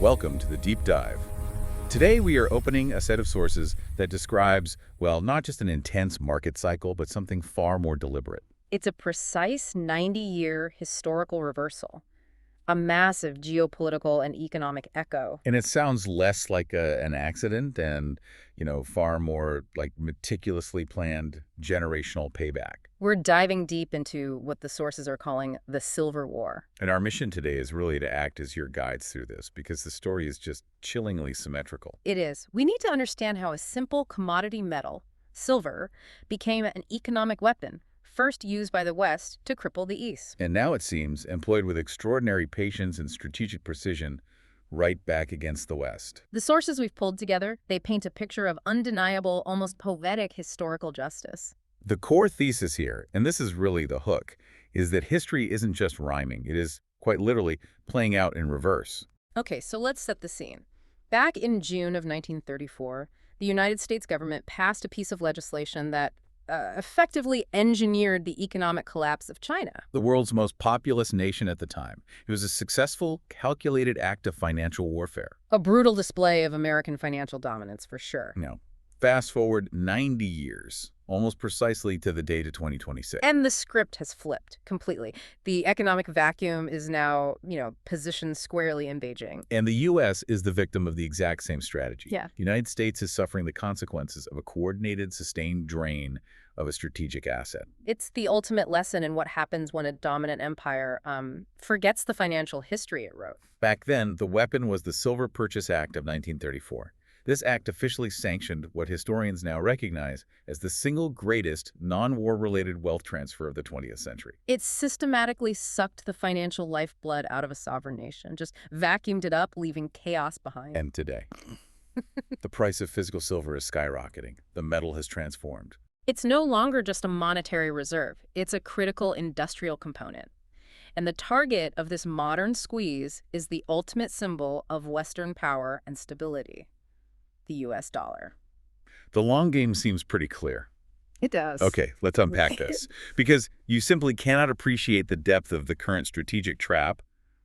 Welcome to the Deep Dive. Today we are opening a set of sources that describes, well, not just an intense market cycle, but something far more deliberate. It's a precise 90-year historical reversal, a massive geopolitical and economic echo. And it sounds less like an accident and, far more like meticulously planned generational payback. We're diving deep into what the sources are calling the Silver War. And our mission today is really to act as your guides through this because the story is just chillingly symmetrical. It is. We need to understand how a simple commodity metal, silver, became an economic weapon, first used by the West to cripple the East. And now it seems employed with extraordinary patience and strategic precision right back against the West. The sources we've pulled together, they paint a picture of undeniable, almost poetic historical justice. The core thesis here, and this is really the hook, is that history isn't just rhyming. It is, quite literally, playing out in reverse. Okay, so let's set the scene. Back in June of 1934, the United States government passed a piece of legislation that effectively engineered the economic collapse of China. The world's most populous nation at the time. It was a successful, calculated act of financial warfare. A brutal display of American financial dominance, for sure. Now, fast forward 90 years, almost precisely to the date of 2026. And the script has flipped completely. The economic vacuum is now, positioned squarely in Beijing. And the U.S. is the victim of the exact same strategy. Yeah. The United States is suffering the consequences of a coordinated, sustained drain of a strategic asset. It's the ultimate lesson in what happens when a dominant empire forgets the financial history it wrote. Back then, the weapon was the Silver Purchase Act of 1934. This act officially sanctioned what historians now recognize as the single greatest non-war-related wealth transfer of the 20th century. It systematically sucked the financial lifeblood out of a sovereign nation, just vacuumed it up, leaving chaos behind. And today, the price of physical silver is skyrocketing. The metal has transformed. It's no longer just a monetary reserve. It's a critical industrial component. And the target of this modern squeeze is the ultimate symbol of Western power and stability. The U.S. dollar. The long game seems pretty clear. It does. Okay, let's unpack this. Because you simply cannot appreciate the depth of the current strategic trap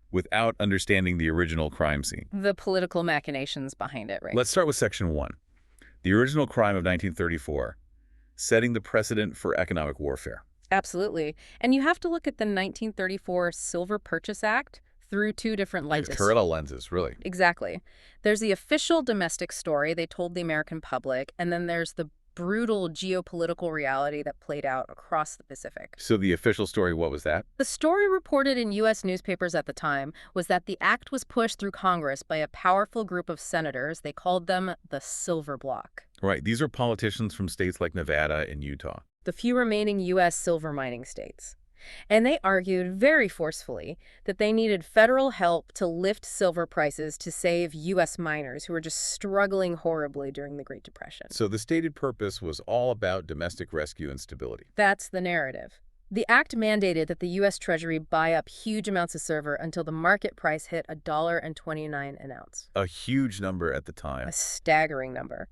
without understanding the original crime scene. The political machinations behind it, right? Let's start with Section 1. The original crime of 1934, setting the precedent for economic warfare. Absolutely. And you have to look at the 1934 Silver Purchase Act through two different lenses. Parallel lenses, really. Exactly. There's the official domestic story they told the American public, and then there's the brutal geopolitical reality that played out across the Pacific. So the official story, what was that? The story reported in U.S. newspapers at the time was that the act was pushed through Congress by a powerful group of senators. They called them the Silver Bloc. Right. These are politicians from states like Nevada and Utah. The few remaining U.S. silver mining states. And they argued very forcefully that they needed federal help to lift silver prices to save U.S. miners who were just struggling horribly during the Great Depression. So the stated purpose was all about domestic rescue and stability. That's the narrative. The act mandated that the U.S. Treasury buy up huge amounts of silver until the market price hit $1.29 an ounce. A huge number at the time. A staggering number.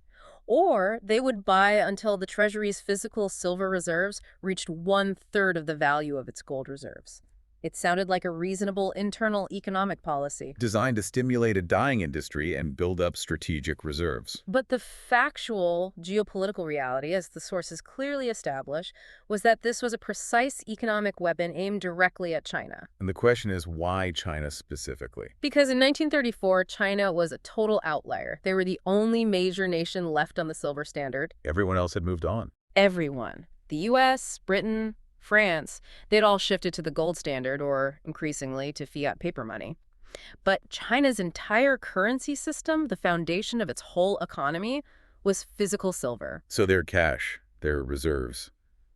Or they would buy until the Treasury's physical silver reserves reached 1/3 of the value of its gold reserves. It sounded like a reasonable internal economic policy. Designed to stimulate a dying industry and build up strategic reserves. But the factual geopolitical reality, as the sources clearly establish, was that this was a precise economic weapon aimed directly at China. And the question is, why China specifically? Because in 1934, China was a total outlier. They were the only major nation left on the silver standard. Everyone else had moved on. Everyone. The U.S., Britain, France, they'd all shifted to the gold standard, or increasingly to fiat paper money. But China's entire currency system, the foundation of its whole economy, was physical silver. So their cash, their reserves,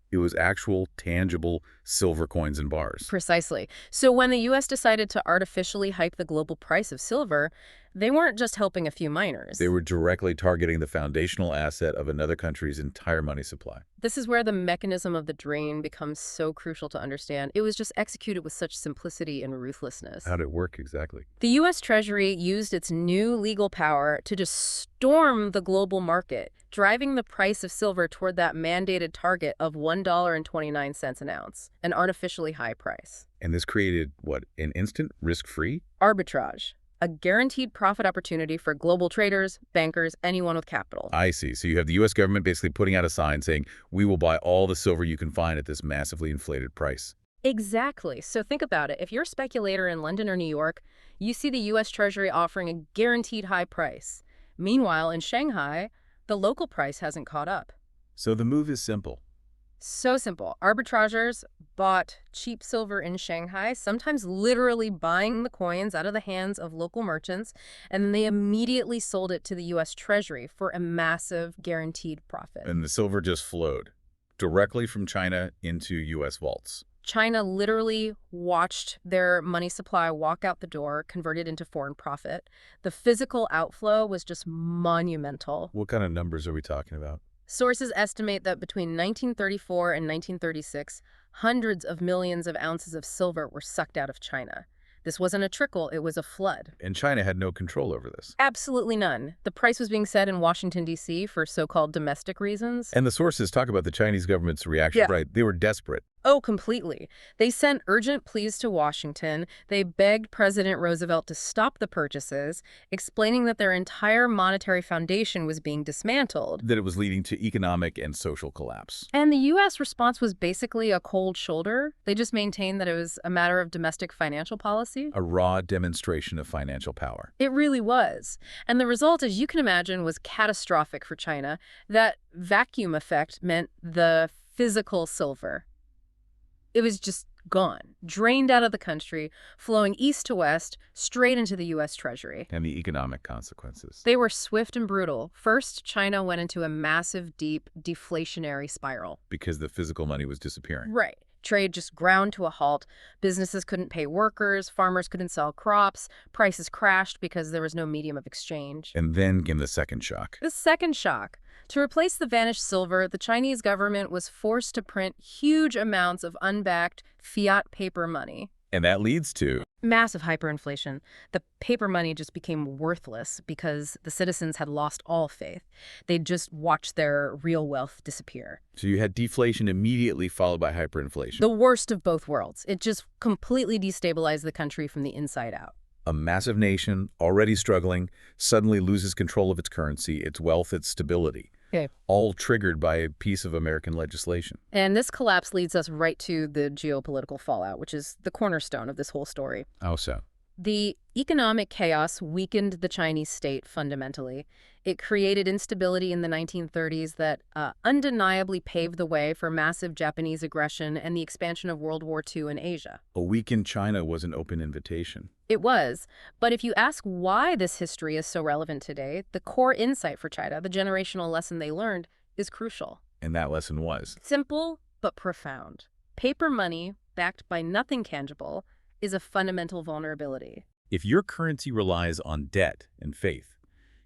it was actual, tangible silver coins and bars. Precisely. So when the U.S. decided to artificially hike the global price of silver, they weren't just helping a few miners. They were directly targeting the foundational asset of another country's entire money supply. This is where the mechanism of the drain becomes so crucial to understand. It was just executed with such simplicity and ruthlessness. How'd it work exactly? The U.S. Treasury used its new legal power to just storm the global market, driving the price of silver toward that mandated target of $1.29 an ounce, an artificially high price. And this created, what, an instant risk-free? Arbitrage. a guaranteed profit opportunity for global traders, bankers, anyone with capital. I see. So you have the U.S. government basically putting out a sign saying, we will buy all the silver you can find at this massively inflated price. Exactly. So think about it. If you're a speculator in London or New York, you see the U.S. Treasury offering a guaranteed high price. Meanwhile, in Shanghai, the local price hasn't caught up. So the move is simple. So simple. Arbitrageurs bought cheap silver in Shanghai, sometimes literally buying the coins out of the hands of local merchants, and then they immediately sold it to the U.S. Treasury for a massive guaranteed profit. And the silver just flowed directly from China into U.S. vaults. China literally watched their money supply walk out the door, converted into foreign profit. The physical outflow was just monumental. What kind of numbers are we talking about? Sources estimate that between 1934 and 1936, hundreds of millions of ounces of silver were sucked out of China. This wasn't a trickle, it was a flood. And China had no control over this. Absolutely none. The price was being set in Washington, D.C. for so-called domestic reasons. And the sources talk about the Chinese government's reaction, Yeah. right? They were desperate. Oh, completely. They sent urgent pleas to Washington. They begged President Roosevelt to stop the purchases, explaining that their entire monetary foundation was being dismantled. That it was leading to economic and social collapse. And the U.S. response was basically a cold shoulder. They just maintained that it was a matter of domestic financial policy. A raw demonstration of financial power. It really was. And the result, as you can imagine, was catastrophic for China. That vacuum effect meant the physical silver. It was just gone, drained out of the country, flowing east to west, straight into the U.S. Treasury. And the economic consequences. They were swift and brutal. First, China went into a massive, deep, deflationary spiral. Because the physical money was disappearing. Right. Trade just ground to a halt. Businesses couldn't pay workers, farmers couldn't sell crops, prices crashed because there was no medium of exchange. And then came the second shock. The second shock. To replace the vanished silver, the Chinese government was forced to print huge amounts of unbacked fiat paper money. And that leads to Massive hyperinflation. The paper money just became worthless because the citizens had lost all faith. They'd just watched their real wealth disappear. So you had deflation immediately followed by hyperinflation. The worst of both worlds. It just completely destabilized the country from the inside out. A massive nation, already struggling, suddenly loses control of its currency, its wealth, its stability. Okay. All triggered by a piece of American legislation. And this collapse leads us right to the geopolitical fallout, which is the cornerstone of this whole story. How so? The economic chaos weakened the Chinese state fundamentally. It created instability in the 1930s that undeniably paved the way for massive Japanese aggression and the expansion of World War II in Asia. A weakened China was an open invitation. It was. But if you ask why this history is so relevant today, the core insight for China, the generational lesson they learned, is crucial. And that lesson was Simple, but profound. Paper money, backed by nothing tangible, is a fundamental vulnerability. if your currency relies on debt and faith,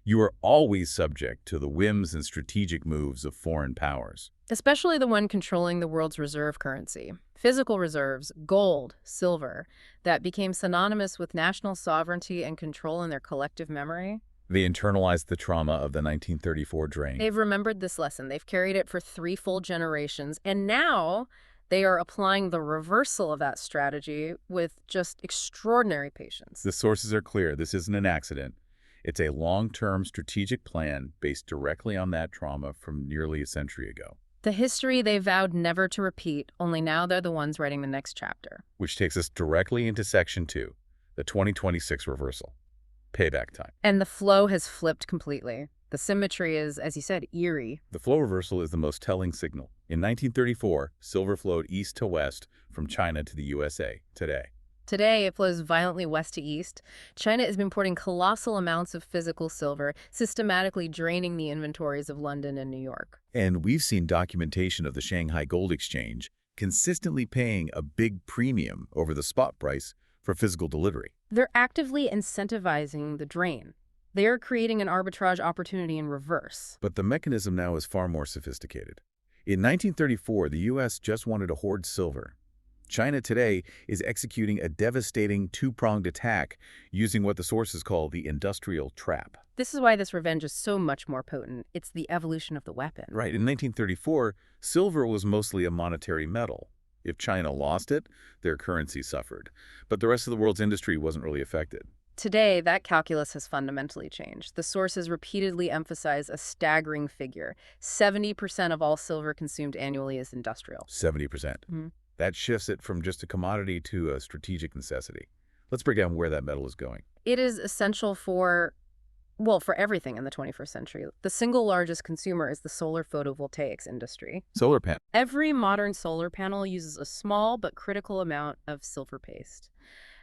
you are always subject to the whims and strategic moves of foreign powers. Especially the one controlling the world's reserve currency. Physical reserves, gold, silver, that became synonymous with national sovereignty and control in their collective memory. They internalized the trauma of the 1934 drain. They've remembered this lesson. They've carried it for 3 full generations. And now they are applying the reversal of that strategy with just extraordinary patience. The sources are clear. This isn't an accident. It's a long-term strategic plan based directly on that trauma from nearly a century ago. The history they vowed never to repeat, only now they're the ones writing the next chapter. Which takes us directly into Section 2, the 2026 reversal. Payback time. And the flow has flipped completely. The symmetry is, as you said, eerie. The flow reversal is the most telling signal. In 1934, silver flowed east to west from China to the USA. Today, it flows violently west to east. China is importing colossal amounts of physical silver, systematically draining the inventories of London and New York. And we've seen documentation of the Shanghai Gold Exchange consistently paying a big premium over the spot price for physical delivery. They're actively incentivizing the drain. They are creating an arbitrage opportunity in reverse. But the mechanism now is far more sophisticated. In 1934, the U.S. just wanted to hoard silver. China today is executing a devastating two-pronged attack using what the sources call the industrial trap. This is why this revenge is so much more potent. It's the evolution of the weapon. Right. In 1934, silver was mostly a monetary metal. If China lost it, their currency suffered. But the rest of the world's industry wasn't really affected. Today, that calculus has fundamentally changed. The sources repeatedly emphasize a staggering figure. 70% of all silver consumed annually is industrial. 70%. That shifts it from just a commodity to a strategic necessity. Let's break down where that metal is going. It is essential for, well, for everything in the 21st century. The single largest consumer is the solar photovoltaics industry. Solar panel. Every modern solar panel uses a small but critical amount of silver paste.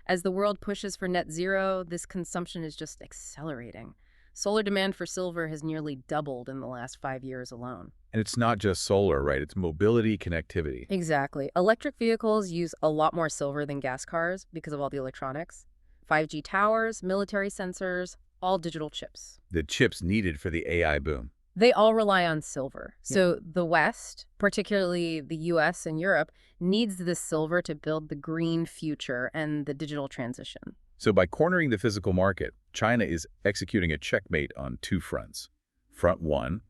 As the world pushes for net zero, this consumption is just accelerating. Solar demand for silver has nearly doubled in the last 5 years alone. And it's not just solar, right? It's mobility, connectivity. Exactly. Electric vehicles use a lot more silver than gas cars because of all the electronics. 5G towers, military sensors, all digital chips. The chips needed for the AI boom. They all rely on silver. So the West, particularly the US and Europe, needs this silver to build the green future and the digital transition. So by cornering the physical market, China is executing a checkmate on two fronts. Front one,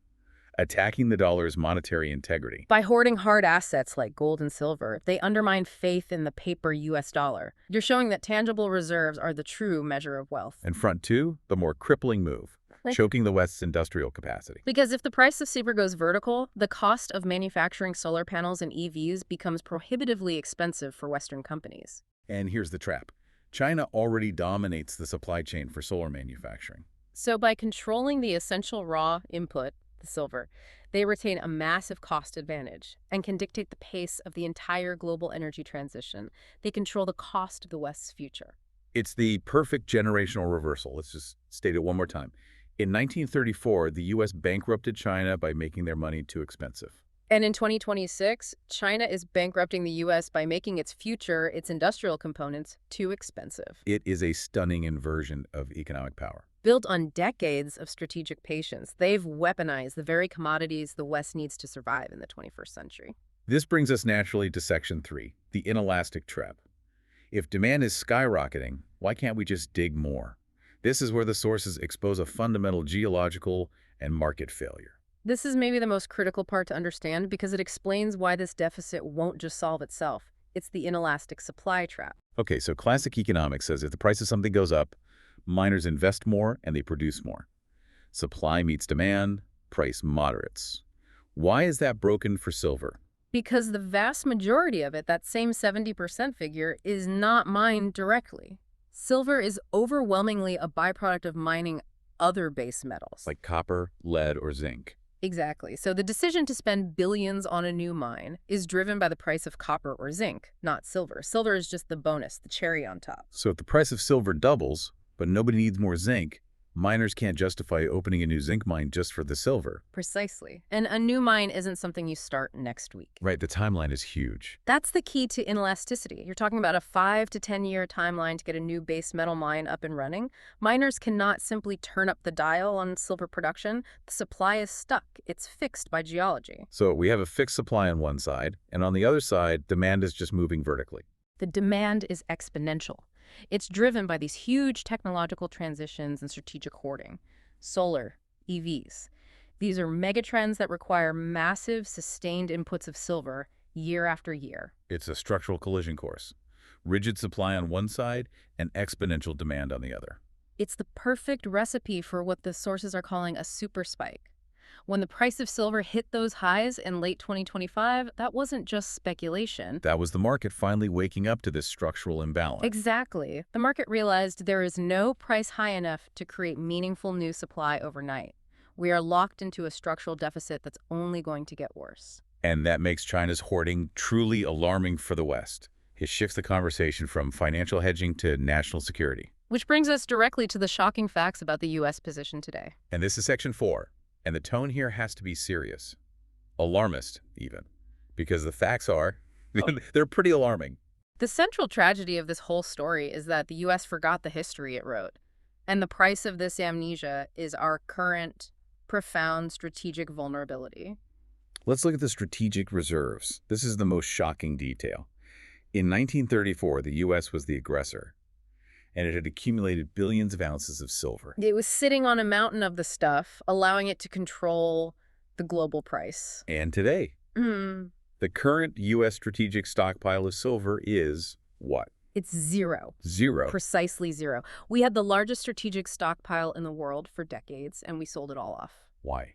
attacking the dollar's monetary integrity. By hoarding hard assets like gold and silver, they undermine faith in the paper US dollar. You're showing that tangible reserves are the true measure of wealth. And front two, the more crippling move, choking the West's industrial capacity. Because if the price of silver goes vertical, the cost of manufacturing solar panels and EVs becomes prohibitively expensive for Western companies. And here's the trap. China already dominates the supply chain for solar manufacturing. So by controlling the essential raw input, the silver, they retain a massive cost advantage and can dictate the pace of the entire global energy transition. They control the cost of the West's future. It's the perfect generational reversal. Let's just state it one more time. In 1934, the U.S. bankrupted China by making their money too expensive. And in 2026, China is bankrupting the U.S. by making its future, its industrial components, too expensive. It is a stunning inversion of economic power. Built on decades of strategic patience, they've weaponized the very commodities the West needs to survive in the 21st century. This brings us naturally to Section 3, the inelastic trap. If demand is skyrocketing, why can't we just dig more? This is where the sources expose a fundamental geological and market failure. This is maybe the most critical part to understand because it explains why this deficit won't just solve itself. It's the inelastic supply trap. Okay, so classic economics says if the price of something goes up, miners invest more and they produce more. Supply meets demand, price moderates. Why is that broken for silver? Because the vast majority of it, that same 70% figure, is not mined directly. Silver is overwhelmingly a byproduct of mining other base metals. Like copper, lead, or zinc. Exactly. So the decision to spend billions on a new mine is driven by the price of copper or zinc, not silver. Silver is just the bonus, the cherry on top. So if the price of silver doubles, but nobody needs more zinc, miners can't justify opening a new zinc mine just for the silver. Precisely. And a new mine isn't something you start next week. Right, the timeline is huge. That's the key to inelasticity. You're talking about a 5 to 10 year timeline to get a new base metal mine up and running. Miners cannot simply turn up the dial on silver production. The supply is stuck. It's fixed by geology. So we have a fixed supply on one side, and on the other side, demand is just moving vertically. The demand is exponential. It's driven by these huge technological transitions and strategic hoarding. Solar, EVs. These are megatrends that require massive, sustained inputs of silver year after year. It's a structural collision course. Rigid supply on one side and exponential demand on the other. It's the perfect recipe for what the sources are calling a super spike. When the price of silver hit those highs in late 2025, that wasn't just speculation. That was the market finally waking up to this structural imbalance. Exactly. The market realized there is no price high enough to create meaningful new supply overnight. We are locked into a structural deficit that's only going to get worse. And that makes China's hoarding truly alarming for the West. It shifts the conversation from financial hedging to national security. Which brings us directly to the shocking facts about the U.S. position today. And this is Section 4. And the tone here has to be serious. Alarmist, even. Because the facts are, they're pretty alarming. The central tragedy of this whole story is that the U.S. forgot the history it wrote. And the price of this amnesia is our current, profound strategic vulnerability. Let's look at the strategic reserves. This is the most shocking detail. In 1934, the U.S. was the aggressor, and it had accumulated billions of ounces of silver. It was sitting on a mountain of the stuff, allowing it to control the global price. And today, the current U.S. strategic stockpile of silver is what? It's zero. Zero. Precisely zero. We had the largest strategic stockpile in the world for decades, and we sold it all off. Why?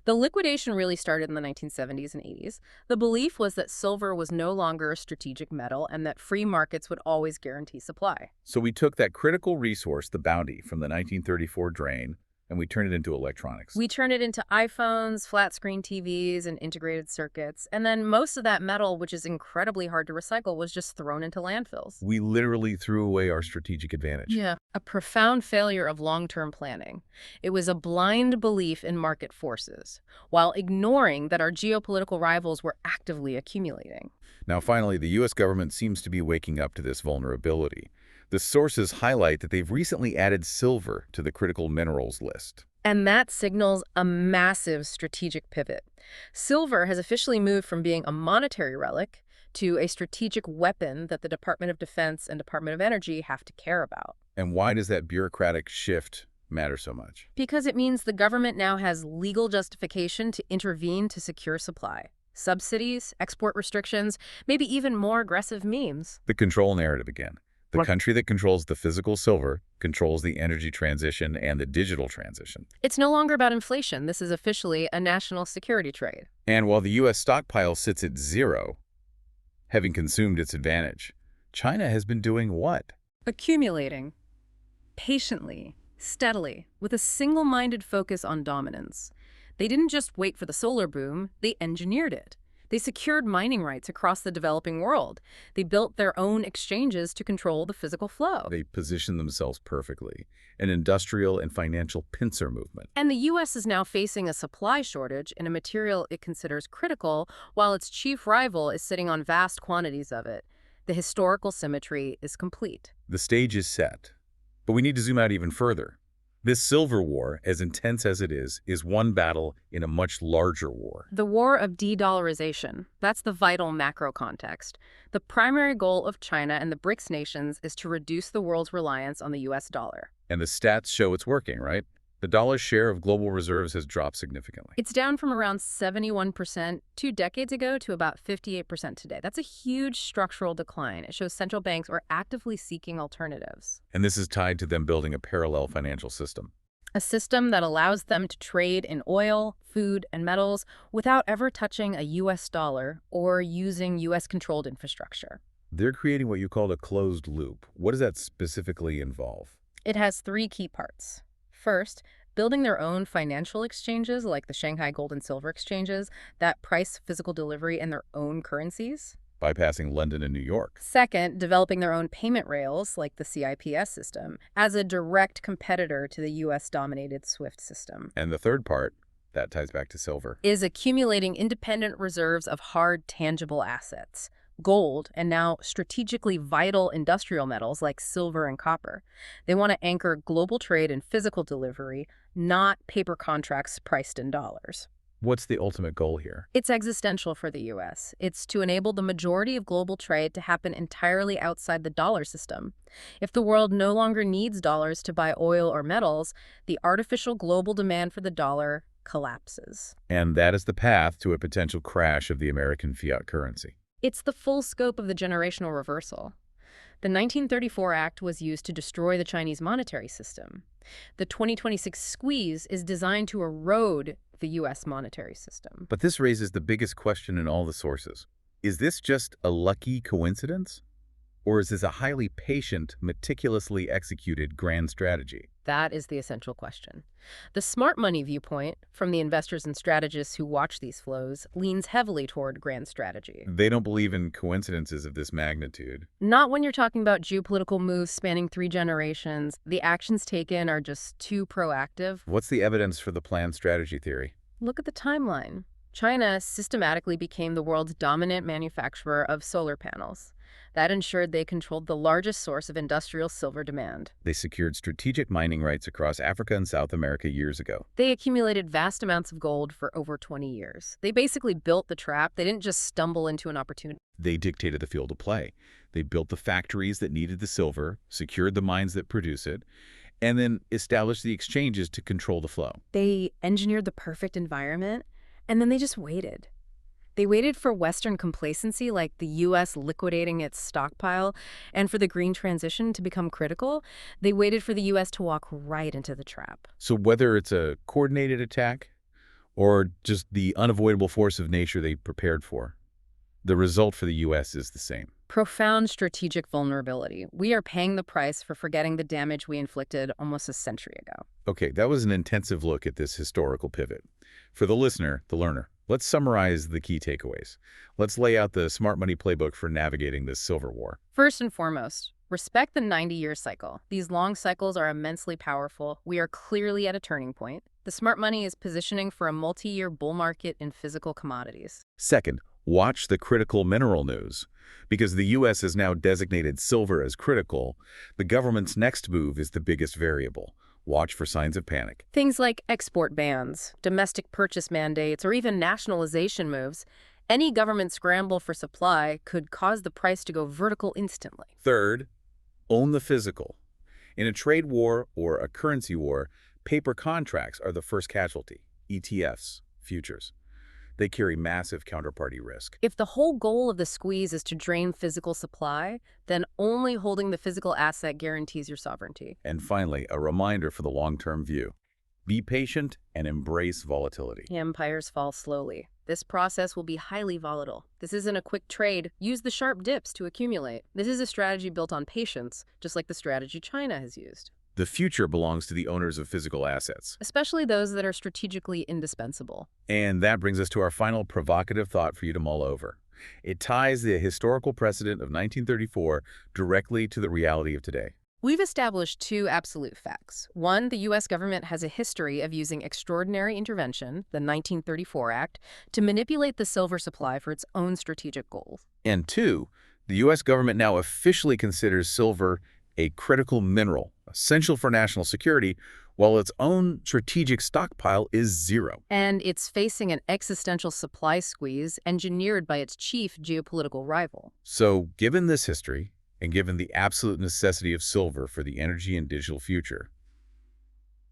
The liquidation really started in the 1970s and 80s. The belief was that silver was no longer a strategic metal and that free markets would always guarantee supply. So we took that critical resource, the bounty, from the 1934 drain, and we turned it into electronics. We turned it into iPhones, flat-screen TVs, and integrated circuits. And then most of that metal, which is incredibly hard to recycle, was just thrown into landfills. We literally threw away our strategic advantage. Yeah. A profound failure of long-term planning. It was a blind belief in market forces, while ignoring that our geopolitical rivals were actively accumulating. Now, finally, the U.S. government seems to be waking up to this vulnerability. The sources highlight that they've recently added silver to the critical minerals list. And that signals a massive strategic pivot. Silver has officially moved from being a monetary relic to a strategic weapon that the Department of Defense and Department of Energy have to care about. And why does that bureaucratic shift matter so much? Because it means the government now has legal justification to intervene to secure supply. Subsidies, export restrictions, maybe even more aggressive means. The control narrative again. The country that controls the physical silver controls the energy transition and the digital transition. It's no longer about inflation. This is officially a national security trade. And while the U.S. stockpile sits at zero, having consumed its advantage, China has been doing what? Accumulating. Patiently, steadily, with a single-minded focus on dominance. They didn't just wait for the solar boom, they engineered it. They secured mining rights across the developing world. They built their own exchanges to control the physical flow. They positioned themselves perfectly, an industrial and financial pincer movement. And the U.S. is now facing a supply shortage in a material it considers critical, while its chief rival is sitting on vast quantities of it. The historical symmetry is complete. The stage is set. But we need to zoom out even further. This silver war, as intense as it is one battle in a much larger war. The war of de-dollarization. That's the vital macro context. The primary goal of China and the BRICS nations is to reduce the world's reliance on the U.S. dollar. And the stats show it's working, right? The dollar's share of global reserves has dropped significantly. It's down from around 71% 2 decades ago to about 58% today. That's a huge structural decline. It shows central banks are actively seeking alternatives. And this is tied to them building a parallel financial system. A system that allows them to trade in oil, food, and metals without ever touching a U.S. dollar or using U.S.-controlled infrastructure. They're creating what you call a closed loop. What does that specifically involve? It has 3 key parts. First, building their own financial exchanges like the Shanghai Gold and Silver exchanges that price physical delivery in their own currencies. Bypassing London and New York. Second, developing their own payment rails like the CIPS system as a direct competitor to the U.S.-dominated SWIFT system. And the third part, that ties back to silver, is accumulating independent reserves of hard, tangible assets. Gold, and now strategically vital industrial metals like silver and copper. They want to anchor global trade and physical delivery, not paper contracts priced in dollars. What's the ultimate goal here? It's existential for the U.S. It's to enable the majority of global trade to happen entirely outside the dollar system. If the world no longer needs dollars to buy oil or metals, the artificial global demand for the dollar collapses. And that is the path to a potential crash of the American fiat currency. It's the full scope of the generational reversal. The 1934 Act was used to destroy the Chinese monetary system. The 2026 squeeze is designed to erode the U.S. monetary system. But this raises the biggest question in all the sources. Is this just a lucky coincidence? Or is this a highly patient, meticulously executed grand strategy? That is the essential question. The smart money viewpoint, from the investors and strategists who watch these flows, leans heavily toward grand strategy. They don't believe in coincidences of this magnitude. Not when you're talking about geopolitical moves spanning 3 generations. The actions taken are just too proactive. What's the evidence for the planned strategy theory? Look at the timeline. China systematically became the world's dominant manufacturer of solar panels. That ensured they controlled the largest source of industrial silver demand. They secured strategic mining rights across Africa and South America years ago. They accumulated vast amounts of gold for over 20 years. They basically built the trap. They didn't just stumble into an opportunity. They dictated the field of play. They built the factories that needed the silver, secured the mines that produce it, and then established the exchanges to control the flow. They engineered the perfect environment, and then they just waited. They waited for Western complacency, like the U.S. liquidating its stockpile, and for the green transition to become critical. They waited for the U.S. to walk right into the trap. So whether it's a coordinated attack or just the unavoidable force of nature they prepared for, the result for the U.S. is the same. Profound strategic vulnerability. We are paying the price for forgetting the damage we inflicted almost a century ago. Okay, that was an intensive look at this historical pivot. For the listener, the learner, let's summarize the key takeaways. Let's lay out the smart money playbook for navigating this silver war. First and foremost, respect the 90-year cycle. These long cycles are immensely powerful. We are clearly at a turning point. The smart money is positioning for a multi-year bull market in physical commodities. Second, watch the critical mineral news. Because the U.S. has now designated silver as critical, the government's next move is the biggest variable. Watch for signs of panic. Things like export bans, domestic purchase mandates, or even nationalization moves. Any government scramble for supply could cause the price to go vertical instantly. Third, own the physical. In a trade war or a currency war, paper contracts are the first casualty. ETFs, futures. They carry massive counterparty risk. If the whole goal of the squeeze is to drain physical supply, then only holding the physical asset guarantees your sovereignty. And finally, a reminder for the long-term view. Be patient and embrace volatility. Empires fall slowly. This process will be highly volatile. This isn't a quick trade. Use the sharp dips to accumulate. This is a strategy built on patience, just like the strategy China has used. The future belongs to the owners of physical assets. Especially those that are strategically indispensable. And that brings us to our final provocative thought for you to mull over. It ties the historical precedent of 1934 directly to the reality of today. We've established two absolute facts. One, the U.S. government has a history of using extraordinary intervention, the 1934 Act, to manipulate the silver supply for its own strategic goals. And two, the U.S. government now officially considers silver a critical mineral, essential for national security, while its own strategic stockpile is zero. And it's facing an existential supply squeeze engineered by its chief geopolitical rival. So, given this history, and given the absolute necessity of silver for the energy and digital future,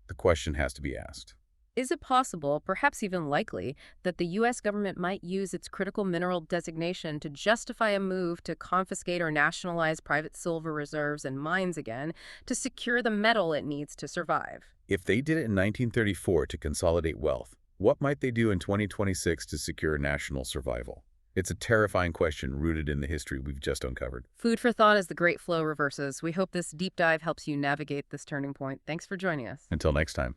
the question has to be asked. Is it possible, perhaps even likely, that the U.S. government might use its critical mineral designation to justify a move to confiscate or nationalize private silver reserves and mines again to secure the metal it needs to survive? If they did it in 1934 to consolidate wealth, what might they do in 2026 to secure national survival? It's a terrifying question rooted in the history we've just uncovered. Food for thought as the great flow reverses. We hope this deep dive helps you navigate this turning point. Thanks for joining us. Until next time.